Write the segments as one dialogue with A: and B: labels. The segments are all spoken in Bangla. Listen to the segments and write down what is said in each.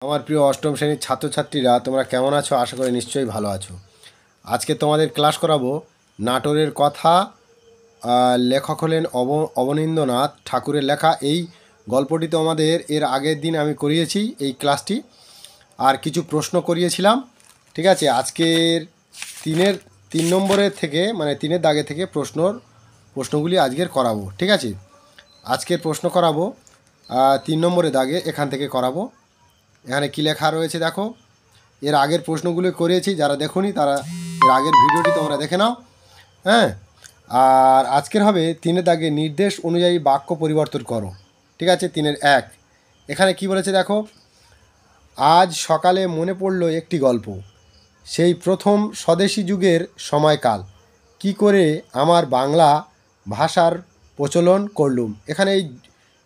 A: আমার প্রিয় অষ্টম শ্রেণীর ছাত্রছাত্রীরা তোমরা কেমন আছো? আশা করি নিশ্চয়ই ভালো আছো। আজকে তোমাদের ক্লাস করাবো নাটোরের কথা। লেখক হলেন অবনীন্দ্রনাথ ঠাকুরের লেখা। এই গল্পটি তো আমাদের এর আগের দিন আমি করিয়েছি এই ক্লাসটি, আর কিছু প্রশ্ন করিয়েছিলাম। ঠিক আছে, আজকের তিন নম্বরের থেকে মানে তিনের দাগে থেকে প্রশ্নগুলি আজকের করাবো। ঠিক আছে, আজকের প্রশ্ন করাবো 3 নম্বরের দাগে, এখান থেকে করাবো। এখানে কী লেখা রয়েছে দেখো। এর আগের প্রশ্নগুলো করিয়েছি, যারা দেখোনি তারা এর আগের ভিডিওটি তোমরা দেখে নাও। হ্যাঁ, আর আজকের হবে 3-এর দাগে নির্দেশ অনুযায়ী বাক্য পরিবর্তন করো। ঠিক আছে, 3-1 এখানে কি বলেছে দেখো। আজ সকালে মনে পড়লো একটি গল্প, সেই প্রথম স্বদেশী যুগের সময়কাল, কি করে আমার বাংলা ভাষার প্রচলন করলুম। এখানে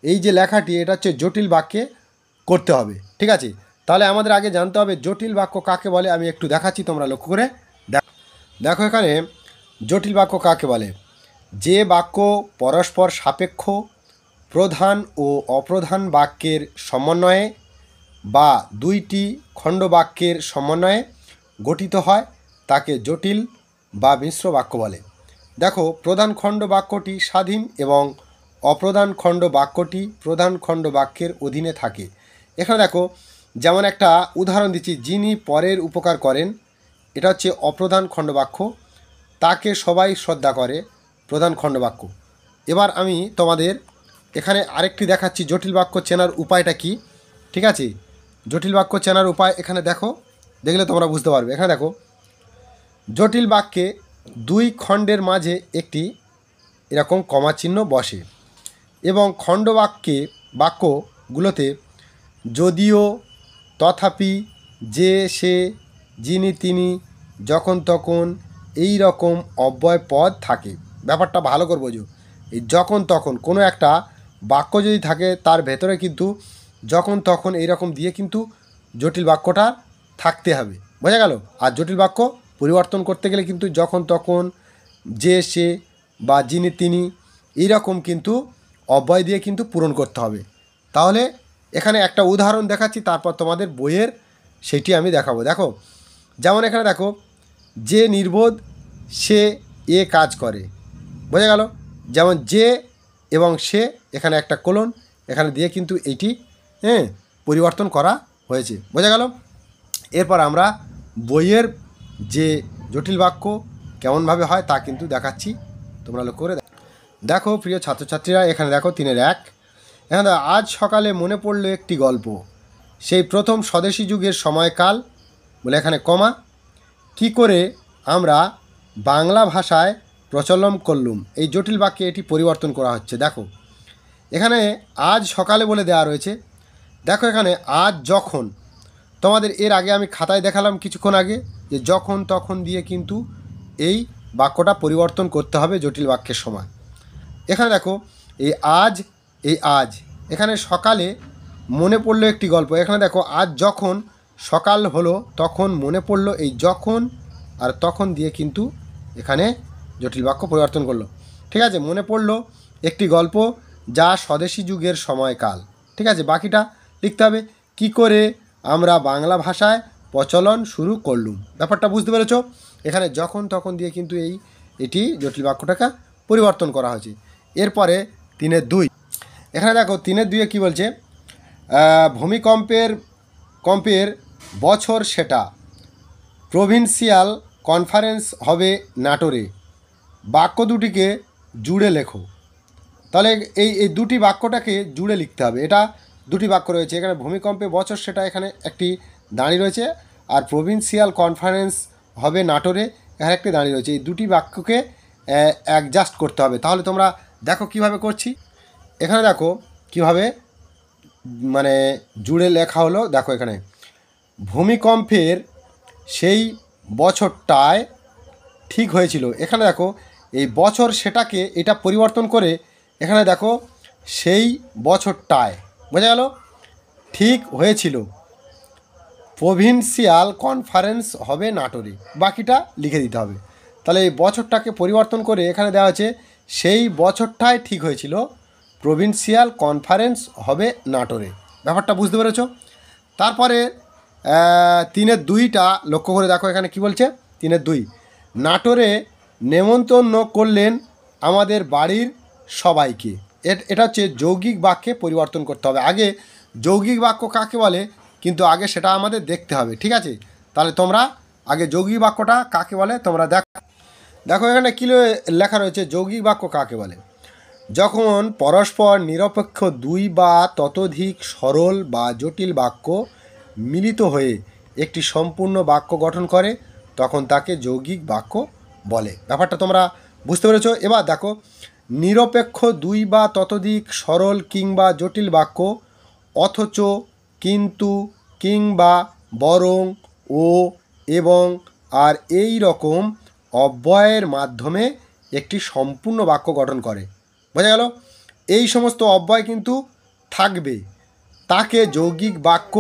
A: এই যে লেখাটি, এটা হচ্ছে জটিল বাক্যে করতে হবে। ঠিক আছে, তাহলে আমাদের আগে জানতে হবে জটিল বাক্য কাকে বলে। আমি একটু দেখাচ্ছি, তোমরা লক্ষ্য করে দেখো। এখানে জটিল বাক্য কাকে বলে? যে বাক্য পরস্পর সাপেক্ষ, প্রধান ও অপ্রধান বাক্যের সমন্বয়ে বা দুইটি খণ্ডবাক্যের সমন্বয়ে গঠিত হয় তাকে জটিল বা মিশ্র বাক্য বলে। দেখো, প্রধান খণ্ড বাক্যটি স্বাধীন এবং অপ্রধান খণ্ড বাক্যটি প্রধান খণ্ড বাক্যের অধীনে থাকে। এখানে দেখো, যেমন একটা উদাহরণ দিচ্ছি, যিনি পরের উপকার করেন, এটা হচ্ছে অপ্রধান খণ্ডবাক্য। তাকে সবাই শ্রদ্ধা করে, প্রধান খণ্ডবাক্য। এবার আমি তোমাদের এখানে আরেকটি দেখাচ্ছি জটিল বাক্য চেনার উপায়টা কি। ঠিক আছে, জটিল বাক্য চেনার উপায় এখানে দেখো, দেখলে তোমরা বুঝতে পারবে। এখানে দেখো, জটিল বাক্যে দুই খণ্ডের মাঝে একটি এরকম কমা চিহ্ন বসে এবং বাক্যগুলোতে যদিও, তথাপি, যে, সে, যিনি, তিনি, যখন তখন এই রকম অব্যয় পদ থাকে। ব্যাপারটা ভালো করে বোঝো। এই যখন তখন কোনো একটা বাক্য যদি থাকে, তার ভেতরে কিন্তু যখন তখন এই রকম দিয়ে কিন্তু জটিল বাক্যটা থাকতে হবে। বোঝা গেল? আর জটিল বাক্য পরিবর্তন করতে গেলে কিন্তু যখন তখন, যে, সে বা যিনি, তিনি এইরকম কিন্তু অব্যয় দিয়ে কিন্তু পূরণ করতে হবে। তাহলে এখানে একটা উদাহরণ দেখাচ্ছি, তারপর তোমাদের বইয়ের সেটি আমি দেখাবো। দেখো, যেমন এখানে দেখো, যে নির্বোধ সে এ কাজ করে। বোঝা গেল? যেমন যে এবং সে, এখানে একটা কোলন এখানে দিয়ে কিন্তু এইটি পরিবর্তন করা হয়েছে। বোঝা গেল? এরপর আমরা বইয়ের যে জটিল বাক্য কেমনভাবে হয় তা কিন্তু দেখাচ্ছি, তোমরা লক্ষ্য করে দেখো। প্রিয় ছাত্রছাত্রীরা, এখানে দেখো 3-1 এখানে আজ সকালে মনে পড়লো একটি গল্প, সেই প্রথম স্বদেশী যুগের সময়কাল বলে এখানে কমা, কি করে আমরা বাংলা ভাষায় প্রচলন করলুম। এই জটিল বাক্যে এটি পরিবর্তন করা হচ্ছে। দেখো, এখানে আজ সকালে বলে দেওয়া রয়েছে। দেখো, এখানে আজ যখন, তোমাদের এর আগে আমি খাতায় দেখালাম কিছুক্ষণ আগে যে যখন তখন দিয়ে কিন্তু এই বাক্যটা পরিবর্তন করতে হবে জটিল বাক্যের সময়। এখানে দেখো, এই আজ এখানে সকালে মনে পড়লো একটি গল্প। এখানে দেখো, আজ যখন সকাল হলো তখন মনে পড়লো, এই যখন আর তখন দিয়ে কিন্তু এখানে জটিল বাক্য পরিবর্তন করলো। ঠিক আছে, মনে পড়লো একটি গল্প যা স্বদেশী যুগের সময়কাল। ঠিক আছে, বাকিটা লিখতে হবে, কি করে আমরা বাংলা ভাষায় প্রচলন শুরু করলুম। ব্যাপারটা বুঝতে পেরেছ? এখানে যখন তখন দিয়ে কিন্তু এটি জটিল বাক্যটাকে পরিবর্তন করা হয়েছে। এরপরে 3-2 এখানে দেখো, 3-2 কী বলছে? ভূমিকম্পের বছর সেটা, প্রভিন্সিয়াল কনফারেন্স হবে নাটোরে, বাক্য দুটিকে জুড়ে লেখো। তাহলে এই দুটি বাক্যটাকে জুড়ে লিখতে হবে। এটা দুটি বাক্য রয়েছে এখানে, ভূমিকম্পে বছর সেটা এখানে একটি দাঁড়িয়ে রয়েছে, আর প্রভিন্সিয়াল কনফারেন্স হবে নাটোরে এখানে একটি দাঁড়িয়ে রয়েছে। এই দুটি বাক্যকে অ্যাডজাস্ট করতে হবে। তাহলে তোমরা দেখো কিভাবে করছি। এখানে দেখো কিভাবে মানে জুড়ে লেখা হলো। দেখো, এখানে ভূমিকম্পের সেই বছরটায় ঠিক হয়েছিল। এখানে দেখো, এই বছর সেটাকে এটা পরিবর্তন করে এখানে দেখো সেই বছরটায়, বোঝা গেল, ঠিক হয়েছিল, প্রভিন্সিয়াল কনফারেন্স হবে নাটোরে, বাকিটা লিখে দিতে হবে। তাহলে এই বছরটাকে পরিবর্তন করে এখানে দেওয়া হচ্ছে সেই বছরটায় ঠিক হয়েছিল, প্রভিন্সিয়াল কনফারেন্স হবে নাটোরে। ব্যাপারটা বুঝতে পেরেছ? তারপরে 3-2টা লক্ষ্য করে দেখো, এখানে কি বলছে 3-2, নাটোরে নেমন্তন্ন করলেন আমাদের বাড়ির সবাইকে। এটা হচ্ছে যৌগিক বাক্যে পরিবর্তন করতে হবে। আগে যৌগিক বাক্য কাকে বলে কিন্তু আগে সেটা আমাদের দেখতে হবে, ঠিক আছে? তাহলে তোমরা আগে যৌগিক বাক্যটা কাকে বলে তোমরা দেখো এখানে কী লেখা রয়েছে, যৌগিক বাক্য কাকে বলে? যখন পরস্পর নিরপেক্ষ দুই বা ততোধিক সরল বা জটিল বাক্য মিলিত হয়ে একটি সম্পূর্ণ বাক্য গঠন করে তখন তাকে যৌগিক বাক্য বলে। ব্যাপারটা তোমরা বুঝতে পেরেছো? এবার দেখো, নিরপেক্ষ দুই বা ততোধিক সরল কিংবা জটিল বাক্য অথচ, কিন্তু, কিংবা, বরং, ও, এবং আর এই রকম অব্যয়ের মাধ্যমে একটি সম্পূর্ণ বাক্য গঠন করে। বোঝা গেল? এই সমস্ত অব্যয় কিন্তু থাকবে, তাকে যৌগিক বাক্য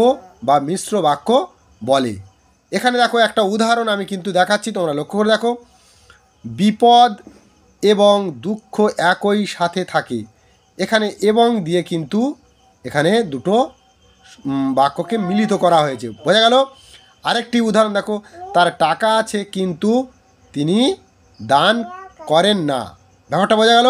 A: বা মিশ্র বাক্য বলে। এখানে দেখো একটা উদাহরণ আমি কিন্তু দেখাচ্ছি, তোমরা লক্ষ্য করে দেখো। বিপদ এবং দুঃখ একই সাথে থাকে, এখানে এবং দিয়ে কিন্তু এখানে দুটো বাক্যকে মিলিত করা হয়েছে। বোঝা গেল? আরেকটি উদাহরণ দেখো, তার টাকা আছে কিন্তু তিনি দান করেন না। ব্যাপারটা বোঝা গেল?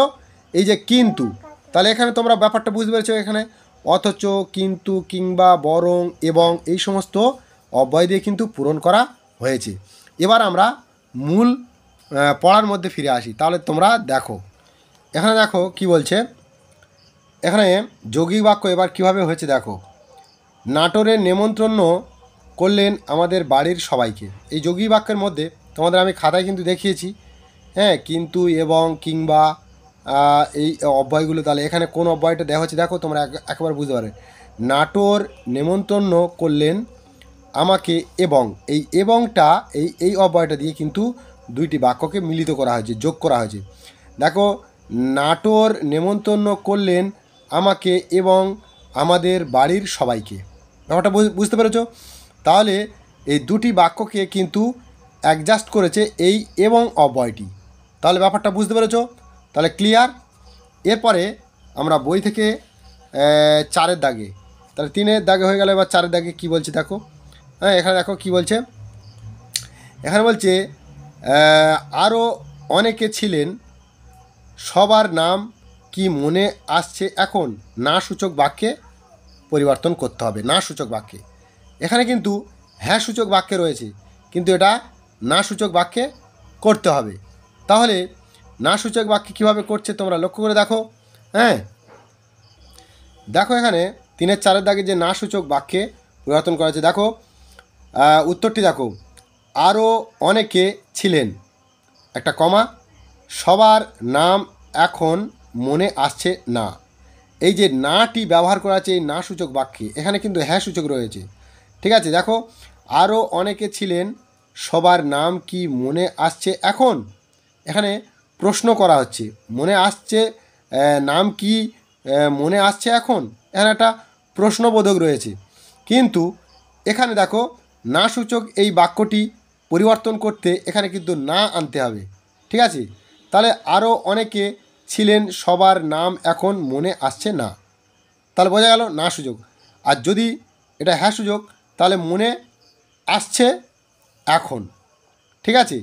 A: এই যে কিন্তু, তাহলে এখানে তোমরা ব্যাপারটা বুঝতে পেরেছো। এখানে অথচ, কিন্তু, কিংবা, বরং, এবং এই সমস্ত অব্যয় দিয়ে কিন্তু পূরণ করা হয়েছে। এবার আমরা মূল পড়ার মধ্যে ফিরে আসি। তাহলে তোমরা দেখো, এখানে দেখো কি বলছে। এখানে যৌগিক বাক্য এবার কিভাবে হয়েছে দেখো। নাটোরে নেমন্তন্ন করলেন আমাদের বাড়ির সবাইকে। এই যৌগিক বাক্যের মধ্যে তোমাদের আমি খাতায় কিন্তু দেখিয়েছি, হ্যাঁ, কিন্তু, এবং, কিংবা, এই অব্যয়গুলো। তাহলে এখানে কোন অব্যয়টা দেওয়া হচ্ছে দেখো, তোমরা একেবারে বুঝতে পারবে। নাটোর নেমন্তন্ন করলেন আমাকে, এবং এই এবংটা এই অব্যয়টা দিয়ে কিন্তু দুইটি বাক্যকে মিলিত করা হয়েছে, যোগ করা হয়েছে। দেখো, নাটোর নেমন্তন্ন করলেন আমাকে এবং আমাদের বাড়ির সবাইকে। ব্যাপারটা বুঝতে পেরেছো? তাহলে এই দুটি বাক্যকে কিন্তু অ্যাডজাস্ট করেছে এই এবং অব্যয়টি। তাহলে ব্যাপারটা বুঝতে পেরেছো? তাহলে ক্লিয়ার? এরপরে আমরা বই থেকে 4-এর দাগে, তাহলে 3-এর দাগে হয়ে গেল। এবার 4-এর দাগে কী বলছে দেখো। হ্যাঁ, এখানে দেখো কি বলছে। এখানে বলছে আরও অনেকে ছিলেন, সবার নাম কি মনে আসছে এখন? না সূচক বাক্যে পরিবর্তন করতে হবে। না সূচক বাক্যে এখানে কিন্তু হ্যাঁ সূচক বাক্যে রয়েছে, কিন্তু এটা না সূচক বাক্যে করতে হবে। তাহলে না সূচক বাক্যে কীভাবে করছে তোমরা লক্ষ্য করে দেখো। হ্যাঁ, দেখো এখানে 3-4 দাগে যে না সূচক বাক্যে পরিবর্তন করা হয়েছে, দেখো উত্তরটি দেখো। আরও অনেকে ছিলেন, একটা কমা, সবার নাম এখন মনে আসছে না। এই যে নাটি ব্যবহার করা আছে এই না সূচক বাক্যে, এখানে কিন্তু হ্যাঁ সূচক রয়েছে, ঠিক আছে? দেখো, আরও অনেকে ছিলেন, সবার নাম কি মনে আসছে এখন? এখানে প্রশ্ন করা হচ্ছে, মনে আসছে, নাম কি মনে আসছে এখন? এখানে একটা প্রশ্নবোধক রয়েছে। কিন্তু এখানে দেখো না সূচক এই বাক্যটি পরিবর্তন করতে এখানে কিন্তু না আনতে হবে, ঠিক আছে? তাহলে আরও অনেকে ছিলেন, সবার নাম এখন মনে আসছে না। তাহলে বোঝা গেল না সূচক। আর যদি এটা হ্যাঁ সূচক তাহলে মনে আসছে এখন, ঠিক আছে?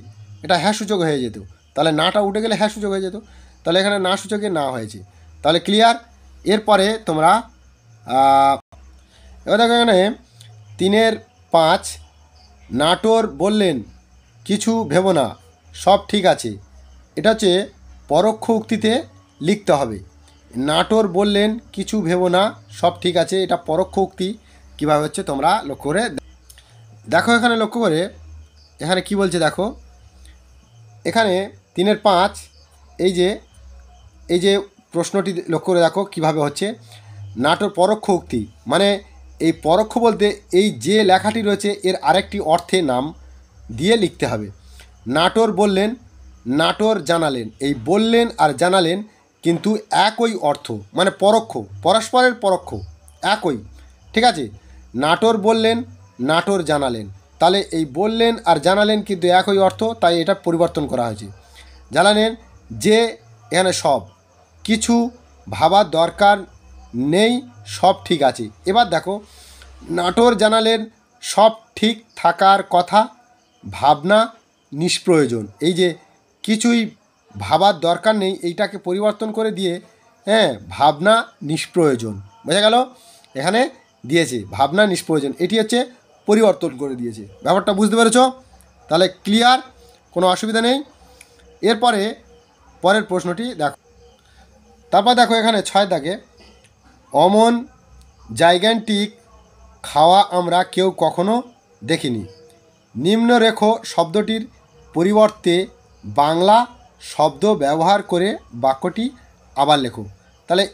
A: এটা হ্যাঁ সূচক হয়ে যেত, তাহলে নাটা উঠে গেলে হ্যাঁ সূচক হয়ে যেত। তাহলে এখানে না সূচকে না হয়েছে। তাহলে ক্লিয়ার? এরপরে তোমরা এবার দেখো এখানে 3-5, নাটোর বললেন কিছু ভেবো না, সব ঠিক আছে। এটা হচ্ছে পরোক্ষ উক্তিতে লিখতে হবে। নাটোর বললেন কিছু ভেবো না, সব ঠিক আছে, এটা পরোক্ষ উক্তি। কীভাবে হচ্ছে তোমরা লক্ষ্য করে দেখো। এখানে লক্ষ্য করে এখানে কি বলছে দেখো। এখানে 3-5 এই যে প্রশ্নটি লক্ষ্য করে দেখো কীভাবে হচ্ছে। নাটোর পরোক্ষ উক্তি, মানে এই পরোক্ষ বলতে এই যে লেখাটি রয়েছে এর আরেকটি অর্থে নাম দিয়ে লিখতে হবে। নাটোর বললেন, নাটোর জানালেন, এই বললেন আর জানালেন কিন্তু একই অর্থ, মানে পরোক্ষ, পরস্পরের পরোক্ষ, একই, ঠিক আছে? নাটোর বললেন, নাটোর জানালেন, তাহলে এই বললেন আর জানালেন কিন্তু একই অর্থ, তাই এটা পরিবর্তন করা হয়েছে। জানালেন যে, এখানে সব, কিছু ভাবার দরকার নেই, সব ঠিক আছে। এবার দেখো নাটোর জানালেন সব ঠিক থাকার কথা, ভাবনা নিষ্প্রয়োজন। এই যে কিছুই ভাবার দরকার নেই, এইটাকে পরিবর্তন করে দিয়ে ভাবনা নিষ্প্রয়োজন, বোঝা গেল? এখানে দিয়েছে ভাবনা নিষ্প্রয়োজন, এটি হচ্ছে পরিবর্তন করে দিয়েছে। ব্যাপারটা বুঝতে পেরেছ? তাহলে ক্লিয়ার, কোনো অসুবিধা নেই। এরপরে পরের প্রশ্নটি দেখো। তারপর দেখো এখানে 6 দাগে, অমন জাইগ্যান্টিক খাওয়া আমরা কেউ কখনো দেখিনি। নিম্নরেখ শব্দটির পরিবর্তে বাংলা শব্দ ব্যবহার করে বাক্যটি আবার লেখো। তাহলে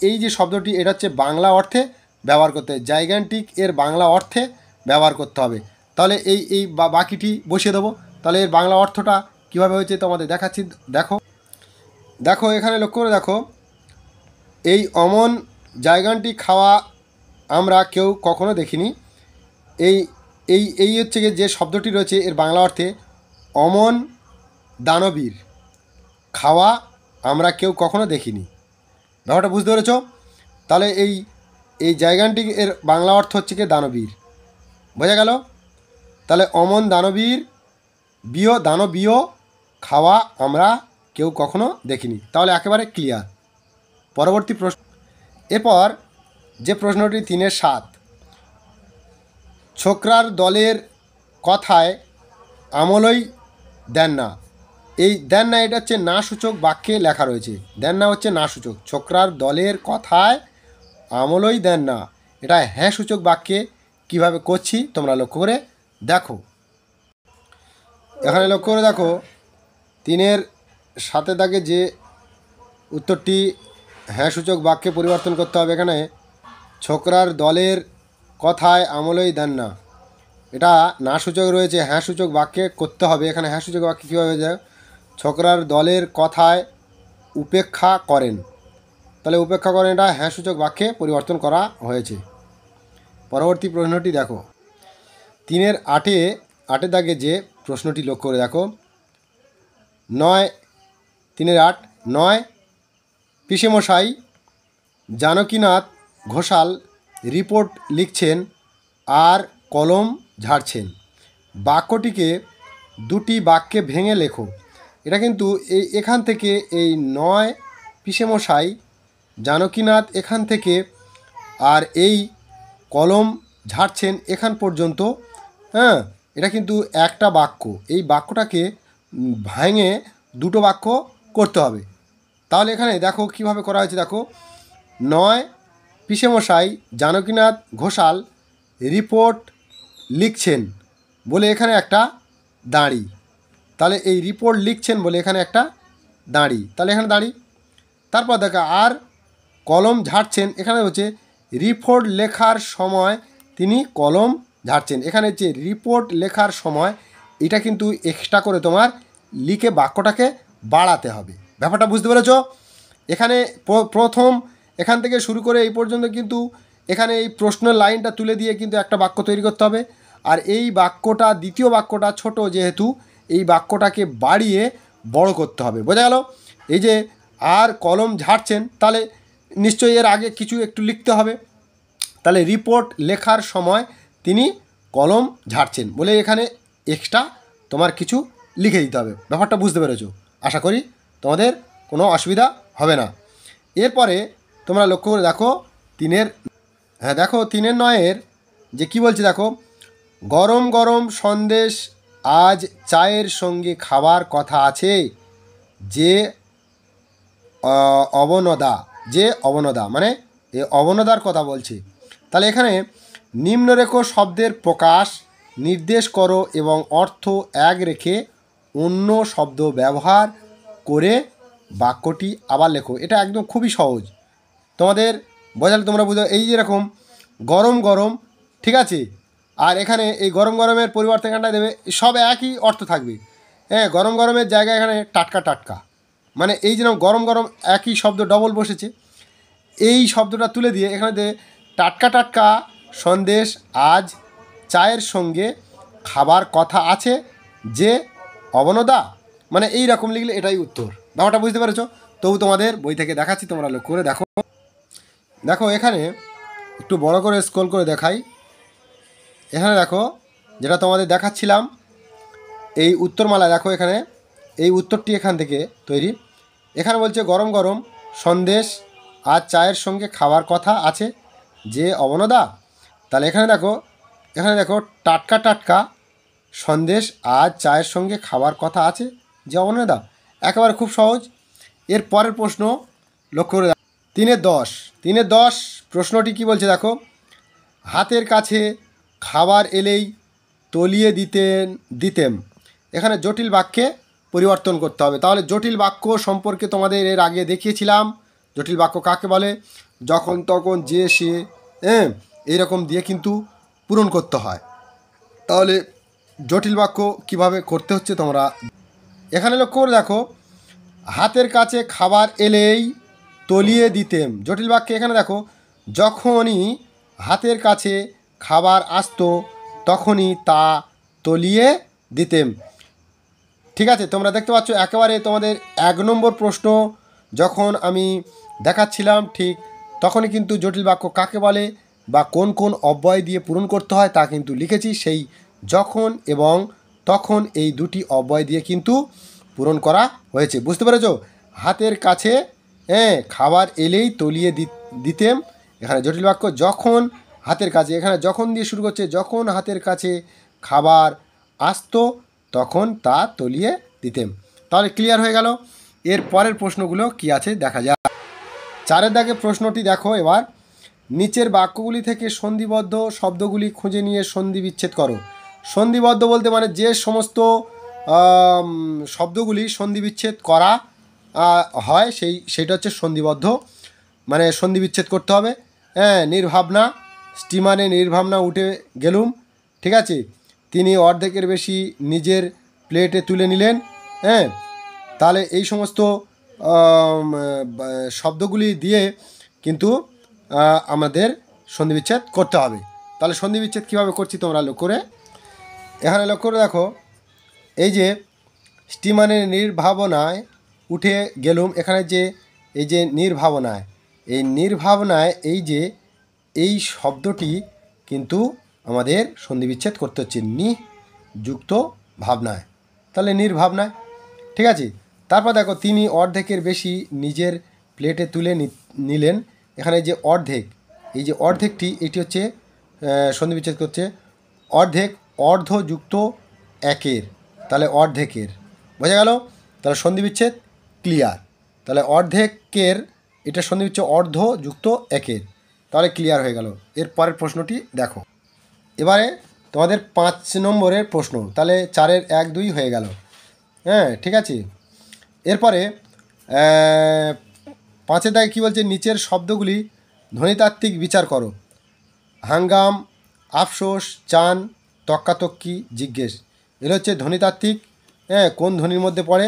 A: এই যে শব্দটি, এটা হচ্ছে বাংলা অর্থে ব্যবহার করতে হবে, জাইগ্যান্টিক এর বাংলা অর্থে ব্যবহার করতে হবে। তাহলে এই বাকিটি বসিয়ে দেবো। তাহলে এর বাংলা অর্থটা কীভাবে হয়েছে তোমাদের দেখাচ্ছি। দেখো দেখো এখানে লক্ষ্য করে দেখো, এই অমন জাইগ্যান্টিক খাওয়া আমরা কেউ কখনো দেখিনি। এই এই এই হচ্ছে যে শব্দটি রয়েছে এর বাংলা অর্থে অমন দানবীর খাওয়া আমরা কেউ কখনো দেখিনি। ব্যাপারটা বুঝতে পেরেছ? তাহলে এই জায়গাটি এর বাংলা অর্থ হচ্ছে কি দানবীর, বোঝা গেল? তাহলে অমন দানবীয় খাওয়া আমরা কেউ কখনো দেখিনি। তাহলে একেবারে ক্লিয়ার। পরবর্তী প্রশ্ন। এরপর যে প্রশ্নটি 3-7, ছোকরার দলের কথায় আমলই দেন না। এই দেন না এটা হচ্ছে না সূচক বাক্যে লেখা রয়েছে। দেন না হচ্ছে না সূচক, ছোকরার দলের কথায় আমলই দেন না, এটা হ্যাঁ সূচক বাক্যে কিভাবে করছি তোমরা লক্ষ্য করে দেখো। এখানে লক্ষ্য করে দেখো 3-7 দাগে যে উত্তরটি হ্যাঁ সূচক বাক্যে পরিবর্তন করতে হবে। এখানে ছোকরার দলের কথায় আমলই দেন না, এটা না সূচক রয়েছে, হ্যাঁ সূচক বাক্যে করতে হবে। এখানে হ্যাঁ সূচক বাক্যে কীভাবে যায়, ছোকরার দলের কথায় উপেক্ষা করেন। তাহলে উপেক্ষা করেন, এটা হ্যাঁ সূচক বাক্যে পরিবর্তন করা হয়েছে। পরবর্তী প্রশ্নটি দেখো 3-8 দাগে যে প্রশ্নটি লক্ষ্য করে দেখো, 3-8 পিসেমশাই জানকীনাথ ঘোষাল রিপোর্ট লিখছেন আর কলম ঝাড়ছেন। বাক্যটিকে দুটি বাক্যে ভেঙে লেখো। এটা কিন্তু এখান থেকে এই 9 পিসেমশাই জানকীনাথ এখান থেকে আর এই কলম ঝাড়ছেন এখান পর্যন্ত, এটা কিন্তু একটা বাক্য। এই বাক্যটাকে ভেঙে দুটো বাক্য করতে হবে। তাহলে এখানে দেখো কিভাবে করা হয়েছে। দেখো 9 পিসেমশাই জানকীনাথ ঘোষাল রিপোর্ট লিখছেন বলে এখানে একটা দাঁড়ি। তাহলে এই রিপোর্ট লিখছেন বলে এখানে একটা দাঁড়ি, তাহলে এখানে দাঁড়ি। তারপর দেখো আর কলম ঝাড়ছেন, এখানে হচ্ছে রিপোর্ট লেখার সময় তিনি কলম ঝাড়ছেন। এখানে হচ্ছে রিপোর্ট লেখার সময়, এটা কিন্তু এক্সট্রা করে তোমার লিখে বাক্যটাকে বাড়াতে হবে। ব্যাপারটা বুঝতে পেরেছ? এখানে প্রথম এখান থেকে শুরু করে এই পর্যন্ত কিন্তু এখানে এই প্রশ্নের লাইনটা তুলে দিয়ে কিন্তু একটা বাক্য তৈরি করতে হবে। আর এই বাক্যটা দ্বিতীয় বাক্যটা ছোট যেহেতু, এই বাক্যটাকে বাড়িয়ে বড় করতে হবে, বোঝা গেল? এই যে আর কলম ঝাড়ছেন, তাহলে নিশ্চয়ই এর আগে কিছু একটু লিখতে হবে। তাহলে রিপোর্ট লেখার সময় তিনি কলম ঝাড়ছেন বলে এখানে এক্সট্রা তোমার কিছু লিখে দিতে হবে। ব্যাপারটা বুঝতে পেরেছ? আশা করি তোমাদের কোনো অসুবিধা হবে না। এরপরে তোমরা লক্ষ্য করে দেখো 3-9 যে কি বলছে দেখো, গরম গরম সন্দেশ আজ চায়ের সঙ্গে খাবার কথা আছে, যে অবনদা মানে এ অবনদার কথা বলছে। তাহলে এখানে নিম্নরেখ শব্দের প্রকাশ নির্দেশ করো এবং অর্থ এক রেখে অন্য শব্দ ব্যবহার করে বাক্যটি আবার লেখো। এটা একদম খুবই সহজ, তোমাদের বোঝালে তোমরা বুঝো। এই যেরকম গরম গরম, ঠিক আছে, আর এখানে এই গরম গরমের পরিবর্তে এখানটা দেবে সব একই অর্থ থাকবে। গরম গরমের জায়গায় এখানে টাটকা টাটকা, মানে এই যেরকম গরম গরম একই শব্দ ডবল বসেছে, এই শব্দটা তুলে দিয়ে এখানে টাটকা টাটকা সন্দেশ আজ চায়ের সঙ্গে খাবার কথা আছে, যে অবনদা, মানে এই রকম লিখলে এটাই উত্তর। ব্যাপারটা বুঝতে পেরেছ? তবু তোমাদের বই থেকে দেখাচ্ছি, তোমরা লক্ষ্য করে দেখো। দেখো এখানে একটু বড় করে স্ক্রল করে দেখাই। এখানে দেখো যেটা তোমাদের দেখাচ্ছিলাম এই উত্তরমালা, দেখো এখানে এই উত্তরটি এখান থেকে তৈরি। এখানে বলছে গরম গরম সন্দেশ আর চায়ের সঙ্গে খাওয়ার কথা আছে যে অবনদা। তাহলে এখানে দেখো টাটকা টাটকা সন্দেশ আর চায়ের সঙ্গে খাওয়ার কথা আছে যে অবনদা, একেবারে খুব সহজ। এর পরের প্রশ্ন লক্ষ্য করে দেখো, 3-10 3-10 প্রশ্নটি কি বলছে দেখো, হাতের কাছে খাবার এলেই তলিয়ে দিতেম। এখানে জটিল বাক্যে পরিবর্তন করতে হবে। তাহলে জটিল বাক্য সম্পর্কে তোমাদের এর আগে দেখিয়েছিলাম। জটিল বাক্য কাকে বলে? যখন তখন যে সে, হ্যাঁ, এইরকম দিয়ে কিন্তু পূরণ করতে হয়। তাহলে জটিল বাক্য কিভাবে করতে হচ্ছে তোমরা এখানে লক্ষ্য করে দেখো, হাতের কাছে খাবার এলেই তলিয়ে দিতেম। জটিল বাক্যে এখানে দেখো, যখনই হাতের কাছে খাবার আসতো তখনই তা তলিয়ে দিতেম। ঠিক আছে, তোমরা দেখতে পাচ্ছ একেবারে তোমাদের 1 নম্বর প্রশ্ন যখন আমি দেখাচ্ছিলাম ঠিক তখনই কিন্তু জটিল বাক্য কাকে বলে বা কোন কোন অব্যয় দিয়ে পূরণ করতে হয় তা কিন্তু লিখেছি। সেই যখন এবং তখন এই দুটি অব্যয় দিয়ে কিন্তু পূরণ করা হয়েছে। বুঝতে পেরেছো? হাতের কাছে, হ্যাঁ, খাবার এলেই তলিয়ে দিতেম। এখানে জটিল বাক্য যখন হাতের কাছে, এখানে যখন দিয়ে শুরু করছে, যখন হাতের কাছে খাবার আসতো তখন তা তলিয়ে দিতেম। তাহলে ক্লিয়ার হয়ে গেল। এর পরের প্রশ্নগুলো কি আছে দেখা যাক। 4 দাগে প্রশ্নটি দেখো এবার, নিচের বাক্যগুলি থেকে সন্ধিবদ্ধ শব্দগুলি খুঁজে নিয়ে সন্ধি বিচ্ছেদ করো। সন্ধিবদ্ধ বলতে মানে যে সমস্ত শব্দগুলি সন্ধি বিচ্ছেদ করা হয় সেইটা হচ্ছে সন্ধিবদ্ধ, মানে সন্ধি বিচ্ছেদ করতে হবে। হ্যাঁ, নির্ভাবনা, স্টিমারে নির্ভাবনা উঠে গেলুম। ঠিক আছে, তিনি অর্ধেকের বেশি নিজের প্লেটে তুলে নিলেন। হ্যাঁ, তাহলে এই সমস্ত শব্দগুলি দিয়ে কিন্তু আমাদের সন্ধিবিচ্ছেদ করতে হবে। তাহলে সন্ধিবিচ্ছেদ কীভাবে করছি তোমরা লক্ষ্য করে এখানে লক্ষ্য করে দেখো, এই যে স্টিমারের নির্ভাবনায় উঠে গেলুম, এখানে যে এই যে নির্ভাবনায়, এই নির্ভাবনায় এই যে এই শব্দটি কিন্তু আমাদের সন্ধিবিচ্ছেদ করতে হচ্ছে নি যুক্ত ভাবনায়, তাহলে নির্ভাবনায়। ঠিক আছে, তারপর দেখো তিনি অর্ধেকের বেশি নিজের প্লেটে তুলে নিলেন। এখানে যে অর্ধেক, এই যে অর্ধেকটি এটি হচ্ছে সন্ধিবিচ্ছেদ করছে অর্ধেক, অর্ধযুক্ত একের, তাহলে অর্ধেকের, বোঝা গেল? তাহলে সন্ধিবিচ্ছেদ ক্লিয়ার। তাহলে অর্ধেকের এটা সন্ধিবিচ্ছেদ অর্ধযুক্ত একের, তাহলে ক্লিয়ার হয়ে গেল। এর পরের প্রশ্নটি দেখো এবারে তোমাদের 5 নম্বরের প্রশ্ন, তাহলে 4-এর 1-2 হয়ে গেল। হ্যাঁ, ঠিক আছে। এরপরে 5-এর দাগে কী বলছে, নিচের শব্দগুলি ধ্বনিতাত্ত্বিক বিচার করো। হাঙ্গাম, আফসোস, চান, তক্কাতক্কি, জিজ্ঞেস, এগুলো হচ্ছে ধ্বনিতাত্ত্বিক। হ্যাঁ, কোন ধ্বনির মধ্যে পড়ে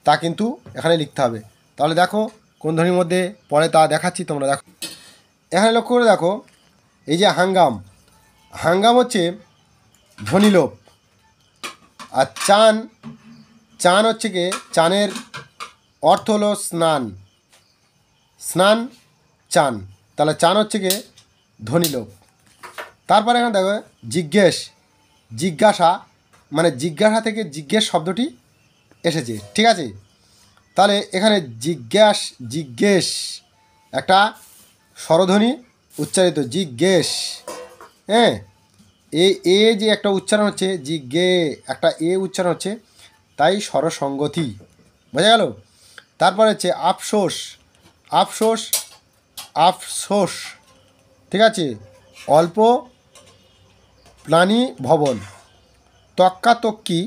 A: তা কিন্তু এখানে লিখতে হবে। তাহলে দেখো কোন ধ্বনির মধ্যে পড়ে তা দেখাচ্ছি, তোমরা দেখো। এখানে লক্ষ্য করে দেখো, এই যে হাঙ্গাম, হাঙ্গাম হচ্ছে ধ্বনিলোপ। আর চান, চান হচ্ছে কি, চানের অর্থ হলো স্নান, স্নান চান, তাহলে চান হচ্ছে কি ধ্বনিলোপ। তারপরে এখানে দেখো জিজ্ঞেস, জিজ্ঞাসা, মানে জিজ্ঞাসা থেকে জিজ্ঞেস শব্দটি এসেছে। ঠিক আছে, তাহলে এখানে জিজ্ঞেস একটা স্বরধ্বনি উচ্চারিত, জিজ্ঞেস। হ্যাঁ, এ যে একটা উচ্চারণ হচ্ছে, জিজ্ঞে একটা এ উচ্চারণ হচ্ছে, তাই স্বরসঙ্গতি, বোঝা গেল? তারপর হচ্ছে আফসোস, আফসোস, আফসোস, ঠিক আছে, অল্প প্রাণী ভবন। তক্কাতক্কি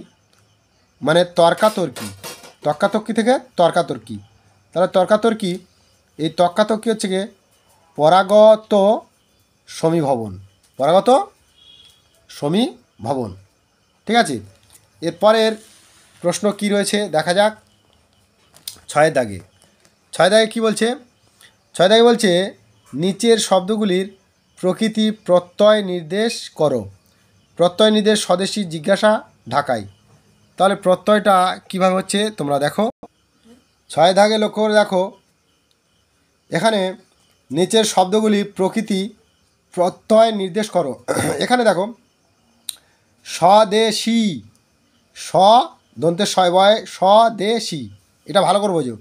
A: মানে তর্কাতর্কি, তক্কাতক্কি থেকে তর্কাতর্কি, তাহলে তর্কাতর্কি, এই তক্কাতর্কি হচ্ছে গিয়ে পরাগত সমীভবন, পরাগত সমীভবন। ঠিক আছে, এরপরের প্রশ্ন কি রয়েছে দেখা যাক। 6 দাগে, 6 দাগে কী বলছে? 6 দাগে বলছে নিচের শব্দগুলির প্রকৃতি প্রত্যয় নির্দেশ করো। প্রত্যয় নির্দেশ স্বদেশী, জিজ্ঞাসা, ঢাকাই। তাহলে প্রত্যয়টা কীভাবে হচ্ছে তোমরা দেখো। 6 দাগে লক্ষ্য করে দেখো, এখানে নিচের শব্দগুলি প্রকৃতি প্রত্যয় নির্দেশ করো। এখানে দেখো স্বদেশী, স দন্তে শয় বয়, স্বদেশী, এটা ভালো করে বোঝো।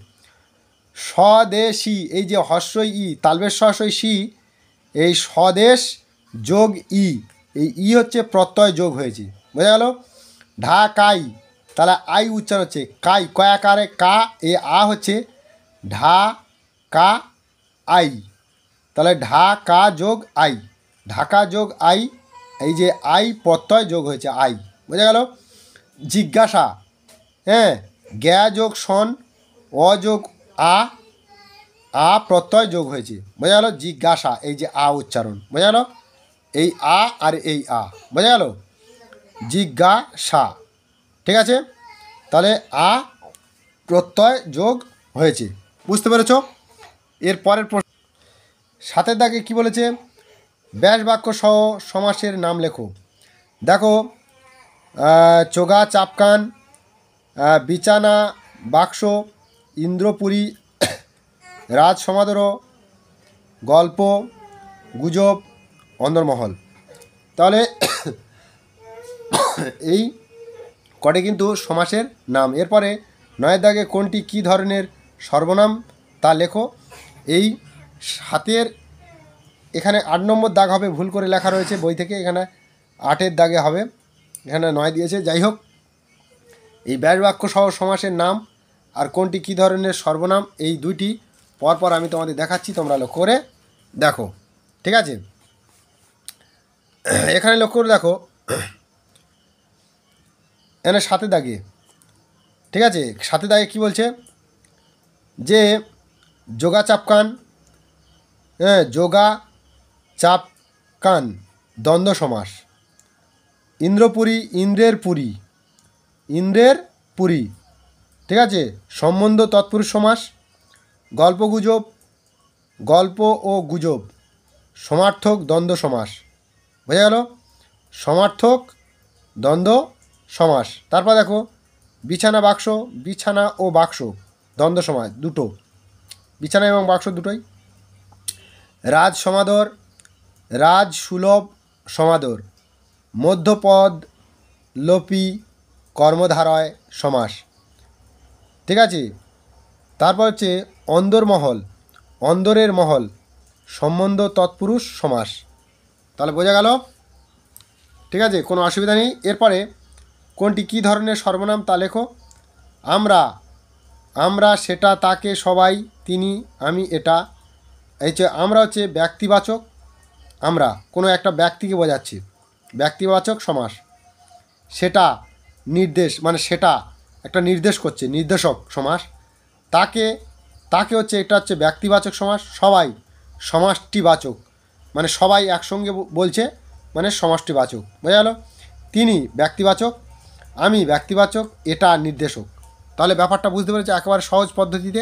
A: স্বদেশী, এই যে হস্যই ই, তালবেশ সহসই সি, এই স্বদেশ যোগ ই, এই ই হচ্ছে প্রত্যয় যোগ হয়েছে, বোঝা গেল। ঢাকাই, তাহলে আই উচ্চারণ হচ্ছে কাই, কয়াকারে কা, এ আ হচ্ছে ঢা কা আই, তাহলে ঢাকা যোগ আই, ঢাকা যোগ আই, এই যে আই প্রত্যয় যোগ হয়েছে আই, বোঝা গেল। জিজ্ঞাসা, হ্যাঁ, জ্ঞা যোগ সন, অ যোগ আ, আ প্রত্যয় যোগ হয়েছে, বোঝা গেল। জিজ্ঞাসা, এই যে আ উচ্চারণ, বোঝা গেল। এই আ আর এই আ, বোঝা গেল। জিজ্ঞাসা, ঠিক আছে, তাহলে আ প্রত্যয় যোগ হয়েছে, বুঝতে পেরেছ। এর পরের প্রশ্ন, সাতের দাগে কি বলেছে, ব্যাস বাক্য সহ সমাসের নাম লেখো। দেখো, চোগা চাপকান, বিছানা বাক্স, ইন্দ্রপুরী, রাজ সমাদর, গল্প গুজব, অন্দরমহল। তাহলে এই কটে কিন্তু সমাসের নাম। এরপরে নয়ের দাগে কোনটি কী ধরনের সর্বনাম তা লেখো। এই সাতের এখানে 8 নম্বর দাগ হবে, ভুল করে লেখা রয়েছে বই থেকে, এখানে 8-এর দাগে হবে, এখানে 9 দিয়েছে। যাই হোক, এই ব্যাস বাক্য সহ সমাসের নাম আর কোনটি কী ধরনের সর্বনাম, এই দুইটি পরপর আমি তোমাদের দেখাচ্ছি, তোমরা লক্ষ্য করে দেখো, ঠিক আছে। এখানে লক্ষ্য করে দেখো, এখানে সাথে দাগে, ঠিক আছে, সাথে দাগে কী বলছে, যে যোগা চাপকান, হ্যাঁ, যোগা চাপকান দ্বন্দ্ব সমাস। ইন্দ্রপুরী, ইন্দ্রের পুরী, ইন্দ্রের পুরী, ঠিক আছে, সম্বন্ধ তৎপুরুষ সমাস। গল্প গুজব, গল্প ও গুজব সমার্থক দ্বন্দ্ব সমাস, বোঝা গেল। সমার্থক দ্বন্দ্ব সমাস। তারপর দেখো, বিছানা বাক্স, বিছানা ও বাক্স দ্বন্দ্ব সমাস, দুটো, বিছানা এবং বাক্স দুটোই। রাজ সমাদর, রাজ সুলভ সমাদর, মধ্যপদ লোপী কর্মধারয় সমাস, ঠিক আছে। তারপর হচ্ছে অন্দরমহল, অন্দরের মহল সম্বন্ধ তৎপুরুষ সমাস। তাহলে বোঝা গেল, ঠিক আছে, কোনো অসুবিধা নেই। এরপরে কোনটি কী ধরনের সর্বনাম তা লেখো। আমরা, আমরা সেটা, তাকে, সবাই, তিনি, আমি, এটা, এই যে আমরা হচ্ছে ব্যক্তিবাচক, আমরা কোনো একটা ব্যক্তিকে বোঝাচ্ছি, ব্যক্তিবাচক সমাস। সেটা নির্দেশ, মানে সেটা একটা নির্দেশ করছে, নির্দেশক সমাস। তাকে, তাকে হচ্ছে, এটা হচ্ছে ব্যক্তিবাচক সমাস। সবাই সমষ্টিবাচক, মানে সবাই একসঙ্গে বলছে, মানে সমষ্টিবাচক, বোঝা গেল। তিনি ব্যক্তিবাচক, আমি ব্যক্তিবাচক, এটা নির্দেশক। তাহলে ব্যাপারটা বুঝতে পেরেছি, একেবারে সহজ পদ্ধতিতে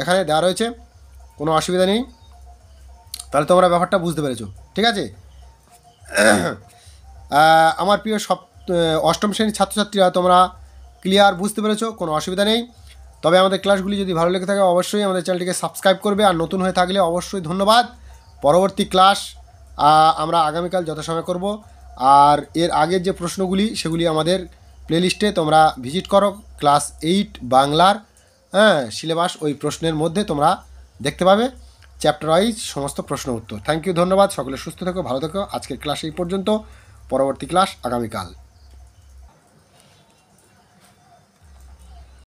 A: এখানে দেওয়া রয়েছে, কোনো অসুবিধা নেই। তাহলে তোমরা ব্যাপারটা বুঝতে পেরেছো, ঠিক আছে। আমার প্রিয় অষ্টম শ্রেণীর ছাত্রছাত্রীরা, তোমরা ক্লিয়ার বুঝতে পেরেছো, কোনো অসুবিধা নেই। তবে আমাদের ক্লাসগুলি যদি ভালো লেগে থাকে অবশ্যই আমাদের চ্যানেলটিকে সাবস্ক্রাইব করবে, আর নতুন হয়ে থাকলে অবশ্যই ধন্যবাদ। পরবর্তী ক্লাস আমরা আগামীকাল যথাসময়ে করব। আর এর আগের যে প্রশ্নগুলি সেগুলি আমাদের প্লেলিস্টে তোমরা ভিজিট করো, ক্লাস 8 বাংলার, হ্যাঁ, সিলেবাস, ওই প্রশ্নের মধ্যে তোমরা দেখতে পাবে চ্যাপ্টার ওয়াইজ সমস্ত প্রশ্ন উত্তর। থ্যাংক ইউ, ধন্যবাদ, সকলে সুস্থ থেকো, ভালো থেকো। আজকের ক্লাস এই পর্যন্ত, পরবর্তী ক্লাস আগামীকাল।